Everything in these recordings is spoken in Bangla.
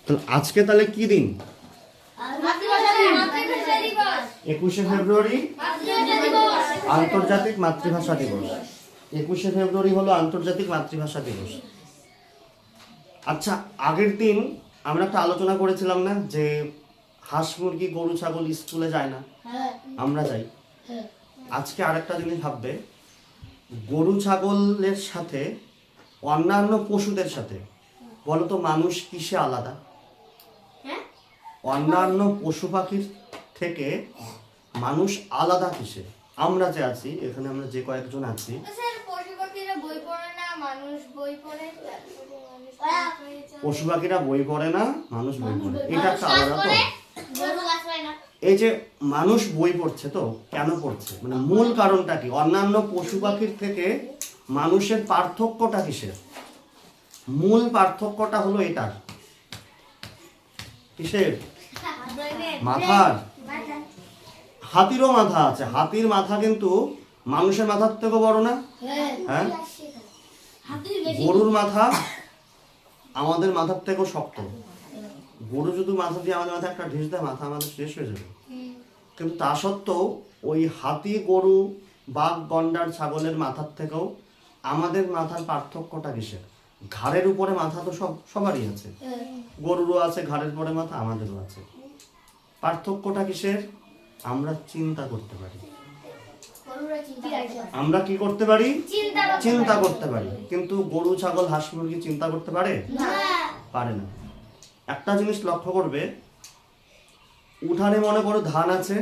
তাহলে আজকে তাহলে কি দিন? 21শে ফেব্রুয়ারি আন্তর্জাতিক মাতৃভাষা দিবস। 21শে ফেব্রুয়ারি হলো আন্তর্জাতিক মাতৃভাষা দিবস। আচ্ছা, আগের দিন আমরা একটা আলোচনা করেছিলাম না যে হাঁস মুরগি গরু ছাগল স্কুলে যায় না, আমরা যাই। আজকে আরেকটা জিনিস ভাববে, গরু ছাগলের সাথে অন্যান্য পশুদের সাথে বলো তো মানুষ কিসে আলাদা? অন্যান্য পশু পাখির থেকে মানুষ আলাদা কিসে? আমরা যে আছি এখানে, আমরা যে কয়েকজন আছি, পশু পাখিরা বই পড়ে না, মানুষ বই পড়ে, এটা একটা আলাদা। তো এই যে মানুষ বই পড়ছে, তো কেন পড়ছে, মানে মূল কারণটা কি? অন্যান্য পশু পাখির থেকে মানুষের পার্থক্যটা কিসের? মূল পার্থক্যটা হলো এটার। কিসের? মাথার। হাতিরও মাথা আছে, হাতির মাথা কিন্তু মানুষের মাথার থেকেও বড় না? হ্যাঁ। গরুর মাথা আমাদের মাথার থেকেও শক্ত। গরু যদি মাথা দিয়ে আমাদের মাথায় একটা ঢিস দেয়, মাথা আমাদের শেষ হয়ে যাবে। কিন্তু তা সত্ত্বেও ওই হাতি, গরু, বাঘ, গন্ডার, ছাগলের মাথার থেকেও আমাদের মাথার পার্থক্যটা কিসের? ঘাড়ের উপরে মাথা তো সবারই আছে, গরুরও আছে ঘাড়ের উপরে মাথা, আমাদেরও আছে। পার্থক্যটা কিসের? আমরা চিন্তা করতে পারি। আমরা কি করতে পারি? চিন্তা করতে পারি। কিন্তু গরু, ছাগল, হাঁস, মুরগি চিন্তা করতে পারে? পারে না। একটা জিনিস লক্ষ্য করবে, উঠানে মনে করো ধান আছে,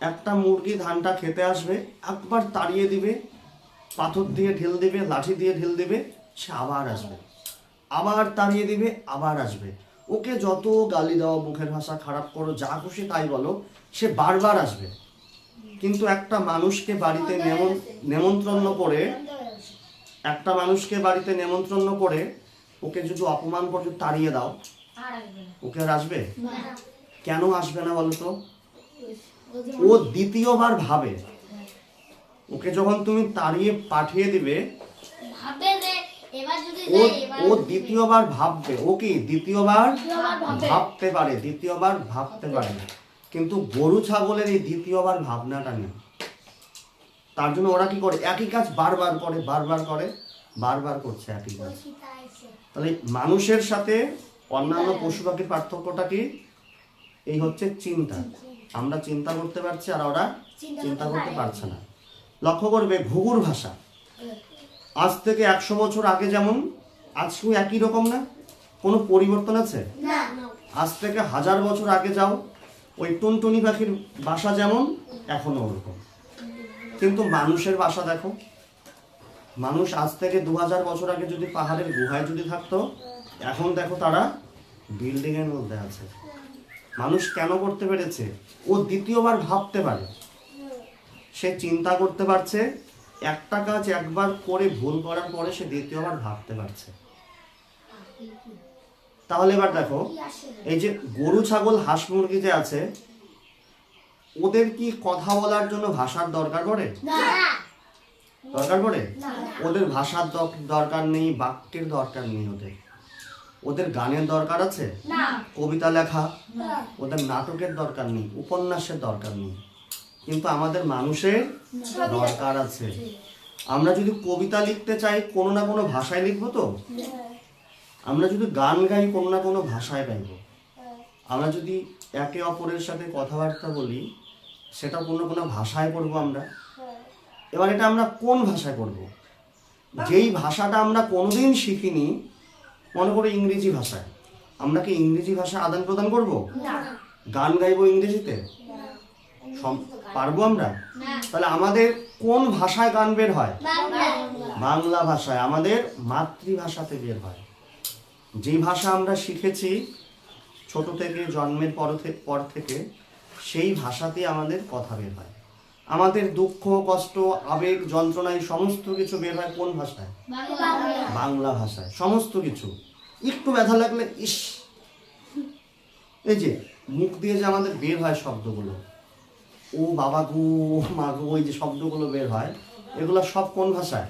একটা মুরগি ধানটা খেতে আসবে, একবার তাড়িয়ে দিবে, পাথর দিয়ে ঢেল দিবে, লাঠি দিয়ে ঢেল দিবে, সে আবার আসবে, আবার তাড়িয়ে দিবে, আবার আসবে। ওকে যত গালি দাও, মুখের ভাষা খারাপ করো, যা খুশি তাই বলো, সে বারবার আসবে। কিন্তু একটা মানুষকে বাড়িতে নেমন্ত্রণ করে, একটা মানুষকে বাড়িতে নেমন্ত্রণ করে ওকে যদি অপমান করে তাড়িয়ে দাও, ওকে আর আসবে? কেন আসবে না বলতো? ও দ্বিতীয়বার ভাবে। ওকে যখন তুমি তাড়িয়ে পাঠিয়ে দিবে, ও দ্বিতীয়বার ভাববে। ও কি দ্বিতীয়বার ভাবতে পারে, দ্বিতীয়বার ভাবতে পারে। কিন্তু গরু ছাগলের এই দ্বিতীয়বার ভাবনাটা নেই। তার জন্য ওরা কি করে? একই কাজ বারবার করে, বারবার করে, বারবার করছে একই কাজ। তাহলে মানুষের সাথে অন্যান্য পশু পাখির পার্থক্যটা কি? এই হচ্ছে চিন্তা। আমরা চিন্তা করতে পারছি আর ওরা চিন্তা করতে পারছে না। লক্ষ্য করবে ঘুঘুর ভাষা আজ থেকে 100 বছর আগে যেমন আজকেও একই রকম না? কোনো পরিবর্তন আছে? আজ থেকে 1000 বছর আগে যাও, ওই টুনটুনি পাখির বাসা যেমন এখনো ওরকম। কিন্তু মানুষের বাসা দেখো, মানুষ আজ থেকে 2000 বছর আগে যদি পাহাড়ের গুহায় যদি থাকতো, এখন দেখো তারা বিল্ডিং এর মধ্যে আছে। মানুষ কেন করতে পেরেছে? ও দ্বিতীয়বার ভাবতে পারে, সে চিন্তা করতে পারছে। একটা কাজ একবার করে ভুল করার পরে সে দ্বিতীয়বার ভাবতে পারছে। তাহলে এবার দেখো, এই যে গরু, ছাগল, হাঁস, মুরগি যে আছে, ওদের কি কথা বলার জন্য ভাষার দরকার পড়ে? দরকার পড়ে? ওদের ভাষার দরকার নেই, বাক্যের দরকার নেই। ওদের গানের দরকার আছে? কবিতা লেখা, ওদের নাটকের দরকার নেই, উপন্যাসের দরকার নেই। কিন্তু আমাদের মানুষের দরকার আছে। আমরা যদি কবিতা লিখতে চাই, কোনো না কোনো ভাষায় লিখবো। তো আমরা যদি গান গাই, কোনো না কোনো ভাষায় গাইবো। আমরা যদি একে অপরের সাথে কথাবার্তা বলি, সেটা কোনো কোনো ভাষায় করবো আমরা। এবার এটা আমরা কোন ভাষায় করব? যেই ভাষাটা আমরা কোনোদিন শিখিনি, মনে করো ইংরেজি ভাষায়, আমরা কি ইংরেজি ভাষা আদান প্রদান করব? গান গাইবো ইংরেজিতে? পারবো আমরা? তাহলে আমাদের কোন ভাষায় গান বের হয়? বাংলা ভাষায়, আমাদের মাতৃভাষাতে বের হয়। যে ভাষা আমরা শিখেছি ছোট থেকে, জন্মের পর থেকে, সেই ভাষাতেই আমাদের কথা বের হয়। আমাদের দুঃখ, কষ্ট, আবেগ, যন্ত্রণা, এই সমস্ত কিছু বের হয় কোন ভাষায়? বাংলা ভাষায়। সমস্ত কিছু। একটু ব্যথা লাগলে ইস, এই যে মুখ দিয়ে যে আমাদের বের হয় শব্দগুলো, ও বাবা গো, মা গো, ওই যে শব্দগুলো বের হয়, এগুলো সব কোন ভাষায়?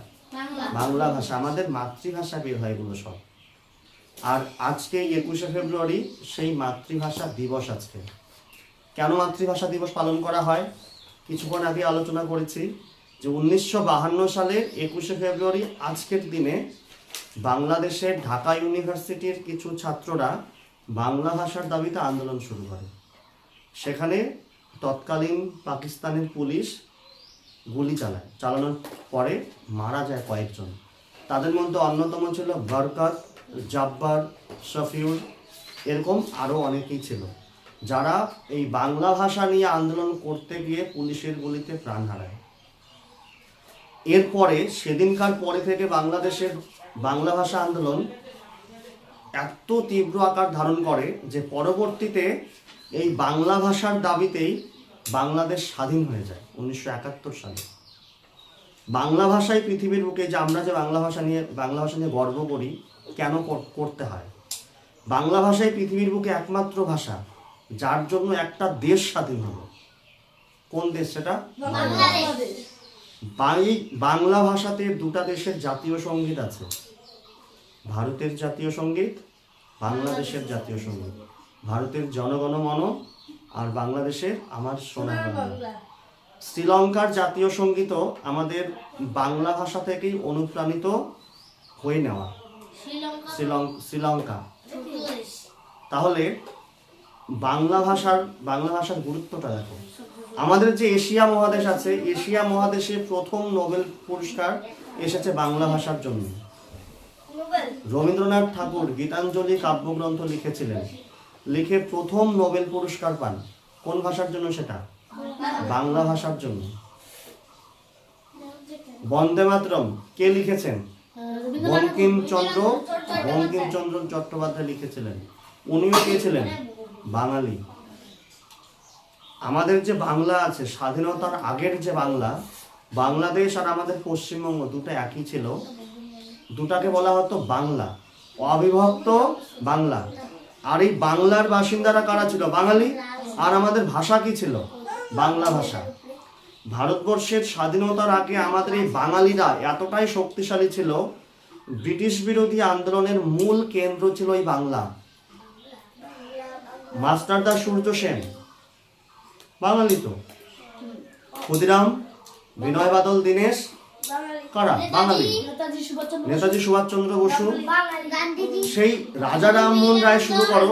বাংলা ভাষা। আমাদের মাতৃভাষা বের হয় এগুলো সব। আর আজকে 21শে ফেব্রুয়ারি সেই মাতৃভাষা দিবস। আজকে কেন মাতৃভাষা দিবস পালন করা হয় কিছুক্ষণ আগে আলোচনা করেছি যে 1952 সালের 21শে ফেব্রুয়ারি আজকের দিনে বাংলাদেশের ঢাকা ইউনিভার্সিটির কিছু ছাত্ররা বাংলা ভাষার দাবিতে আন্দোলন শুরু করে। সেখানে তৎকালীন পাকিস্তানের পুলিশ গুলি চালানোর পরে মারা যায় কয়েকজন। তাদের মধ্যে অন্যতম ছিল বরকত, জব্বার, শফিউর, এরকম আরও অনেকেই ছিল, যারা এই বাংলা ভাষা নিয়ে আন্দোলন করতে গিয়ে পুলিশের গুলিতে প্রাণ হারায়। এরপরে সেদিনকার পরে থেকে বাংলাদেশের বাংলা ভাষা আন্দোলন এত তীব্র আকার ধারণ করে যে পরবর্তীতে এই বাংলা ভাষার দাবিতেই বাংলাদেশ স্বাধীন হয়ে যায় 1971 সালে। বাংলা ভাষায় পৃথিবীর বুকে যে আমরা যে বাংলা ভাষা নিয়ে গর্ব করি, কেন করতে হয়? বাংলা ভাষাই পৃথিবীর বুকে একমাত্র ভাষা যার জন্য একটা দেশ স্বাধীন হলো। কোন দেশ সেটা? বাংলাদেশ। বাংলা ভাষাতে দুটা দেশের জাতীয় সঙ্গীত আছে, ভারতের জাতীয় সঙ্গীত, বাংলাদেশের জাতীয় সঙ্গীত। ভারতের জনগণ মন আর বাংলাদেশের আমার সোনার বাংলা। শ্রীলঙ্কার জাতীয় সঙ্গীতও আমাদের বাংলা ভাষা থেকেই অনুপ্রাণিত হয়ে নেওয়া, শ্রীলঙ্কা। তাহলে বাংলা ভাষার গুরুত্বটা দেখো। আমাদের যে এশিয়া মহাদেশ আছে, এশিয়া মহাদেশে প্রথম নোবেল পুরস্কার এসেছে বাংলা ভাষার জন্য। রবীন্দ্রনাথ ঠাকুর গীতাঞ্জলি কাব্যগ্রন্থ লিখেছিলেন, লিখে প্রথম নোবেল পুরস্কার পান। কোন ভাষার জন্য সেটা? বাংলা ভাষার জন্য। বন্দে মাতরম কে লিখেছেন? বঙ্কিমচন্দ্র চট্টোপাধ্যায় লিখেছিলেন। উনিও কে ছিলেন? বাঙালি। আমাদের যে বাংলা আছে, স্বাধীনতার আগের যে বাংলা, বাংলাদেশ আর আমাদের পশ্চিমবঙ্গ দুটো একই ছিল। দুটাকে বলা হতো বাংলা, অবিভক্ত বাংলা। আর এই বাংলার বাসিন্দারা কারা ছিল? বাঙালি। আর আমাদের ভাষা কি ছিল? বাংলা ভাষা। ভারতবর্ষের স্বাধীনতার আগে আমাদের এই বাঙালিরা এতটাই শক্তিশালী ছিল, ব্রিটিশ বিরোধী আন্দোলনের মূল কেন্দ্র ছিল এই বাংলা। মাস্টারদা সূর্য সেন বাঙালি তো, ক্ষুদিরাম, বিনয় বাদল দীনেশ কারা? বাঙালি। নেতাজি সুভাষচন্দ্র বসু, সেই রাজা রামমোহন রায় শুরু করো,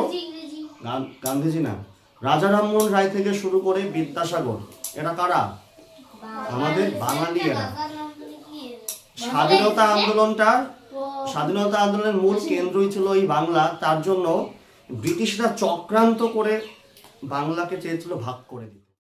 গান্ধীজি না, রাজা রামমোহন রায় থেকে শুরু করে বিদ্যাসাগর, এরা কারা? আমাদের বাঙালি। এরা স্বাধীনতা আন্দোলনের মূল কেন্দ্রই ছিল এই বাংলা। তার জন্য ব্রিটিশরা চক্রান্ত করে বাংলাকে চেয়েছিল ভাগ করে দিতে।